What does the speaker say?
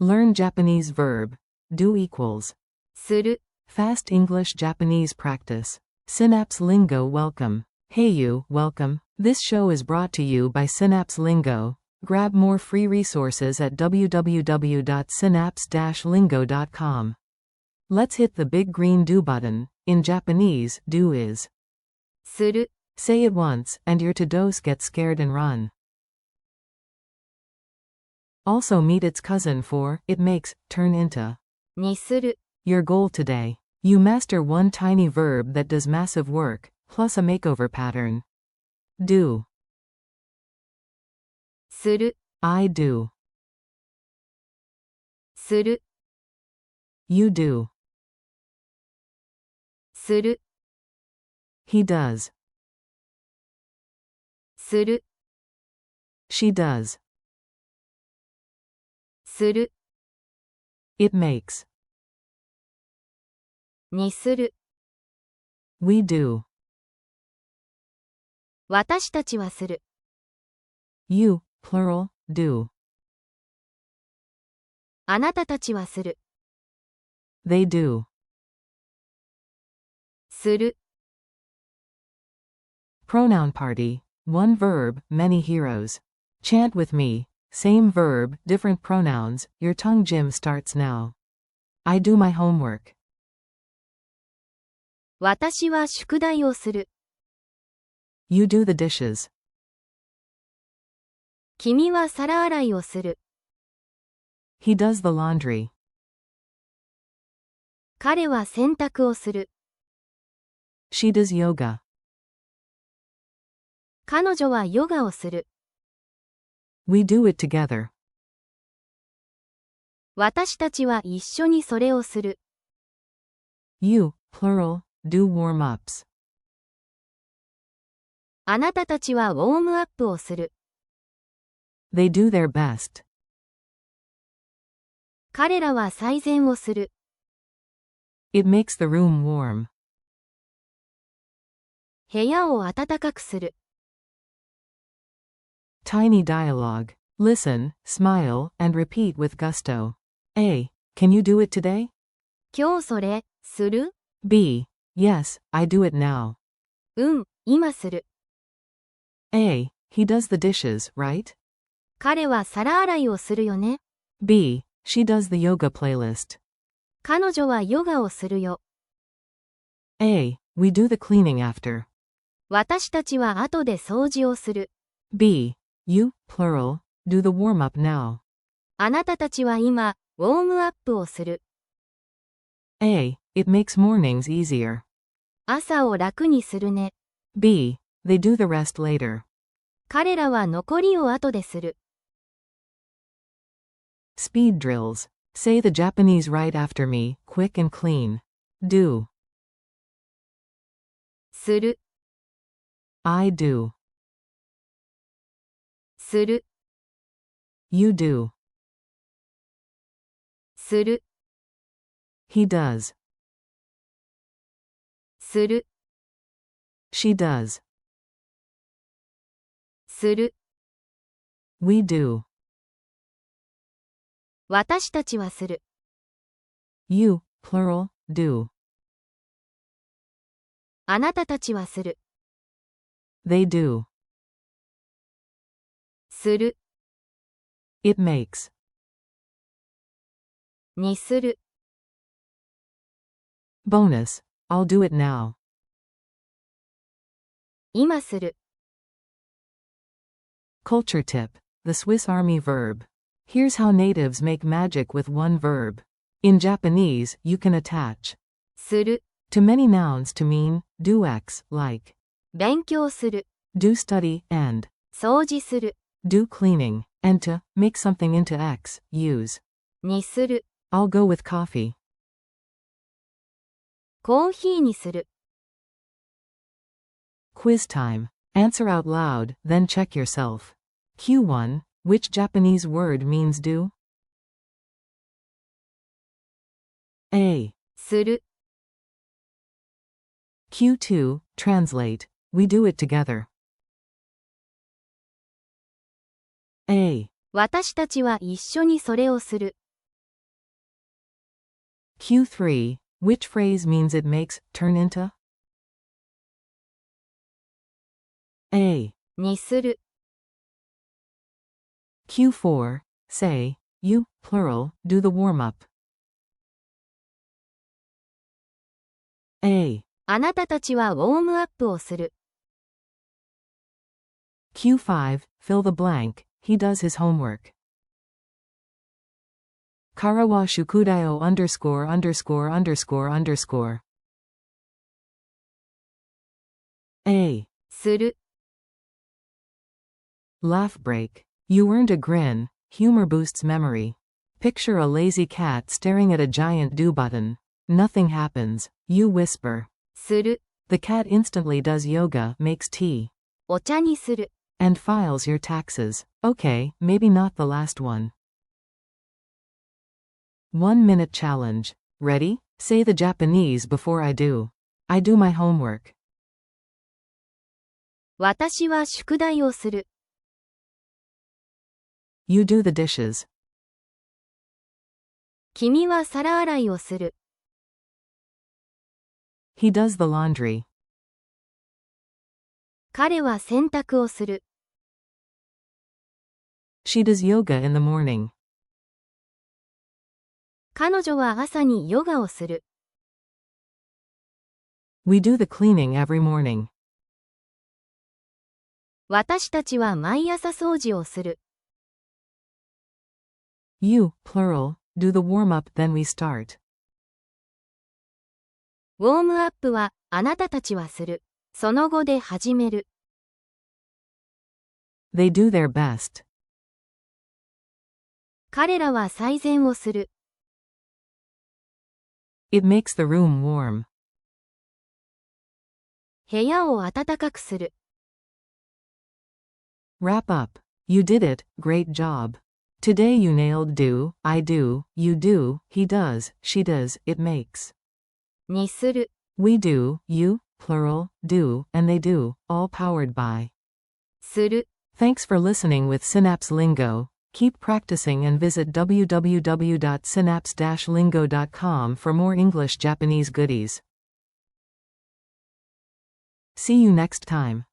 Learn Japanese verb. Do equals. する、 Fast English Japanese practice. Synapse Lingo welcome. Hey you, welcome. This show is brought to you by Synapse Lingo. Grab more free resources at www.synapse-lingo.com. Let's hit the big green do button. In Japanese, do is. する、 Say it once, and your to-dos get scared and run. Also meet its cousin for, it makes, turn into. にする、 Your goal today. You master one tiny verb that does massive work, plus a makeover pattern. Do. する、 I do. する、 You do. する、 He does. する、 She does. する、 It makes. にする、 We do. 私たちはする、 You, plural, do. あなたたちはする、 They do. する、 Pronoun party. One verb, many heroes. Chant with me. Same verb, different pronouns. Your tongue gym starts now. I do my homework. 私は宿題をする、 You do the dishes. 君は皿洗いをする、 He does the laundry. 彼は洗濯をする、 She does yoga. 彼女はヨガをする、 We do it together. 私たちは一緒にそれをする、 You, plural, do warm-ups. あなたたちはウォームアップをする、 They do their best. 彼らは最善をする、 It makes the room warm. 部屋を暖かくする、 Tiny dialogue. Listen, smile, and repeat with gusto. A. Can you do it today? 今日それ、する？ B. Yes, I do it now. うん、今する。 A. He does the dishes, right? 彼は皿洗いをするよね。 B. She does the yoga playlist. 彼女はヨガをするよ。 A. We do the cleaning after. 私たちは後で掃除をする。 B. You, plural, do the warm-up now. あなたたちは今、ウォームアップをする。 A. It makes mornings easier. 朝を楽にするね。 B. They do the rest later. 彼らは残りを後でする。 Speed drills. Say the Japanese right after me, quick and clean. Do. する、 I do. する、 You do. する、 He does. する、 She does. する。 We do. 私たちはする。 You, plural, do. あなたたちはする。 They do. する、 It makes. にする。 Bonus. I'll do it now. 今する。 Culture tip. The Swiss Army verb. Here's how natives make magic with one verb. In Japanese, you can attach する、 to many nouns to mean do X, like 勉強する。 do study and 掃除する。 do cleaning, and to make something into X, use にする。 I'll go with coffee. コーヒーにする。 Quiz time. Answer out loud, then check yourself. Q1. Which Japanese word means do? A. する、 Q2. Translate. We do it together. A. 私たちは一緒にそれをする。Q3, which phrase means it makes, turn into? A. にする、 Q4, say, you, plural, do the warm-up. A. あなたたちはウォームアップをする。Q5, fill the blank, he does his homework. Kara wa shukudayo underscore underscore underscore underscore. A. する、 Laugh break. You earned a grin, humor boosts memory. Picture a lazy cat staring at a giant do button. Nothing happens. You whisper. する、 The cat instantly does yoga, makes tea, お茶にする。 and files your taxes. Okay, maybe not the last one. 1 minute challenge. Ready? Say the Japanese before I do. I do my homework. 私は宿題をする。 You do the dishes. 君は皿洗いをする。 He does the laundry. 彼は洗濯をする。 She does yoga in the morning. 彼女は朝にヨガをする。 We do the cleaning every morning. 私たちは毎朝掃除をする。 You, plural, do the warm-up then we start. ウォームアップはあなたたちはする。その後で始める。 They do their best. 彼らは最善をする。 It makes the room warm. 部屋を暖かくする。 Wrap up. You did it, great job. Today you nailed do, I do, you do, he does, she does, it makes. にする。 We do, you, plural, do, and they do, all powered by. する。 Thanks for listening with Synapse Lingo. Keep practicing and visit www.synapse-lingo.com for more English Japanese goodies. See you next time.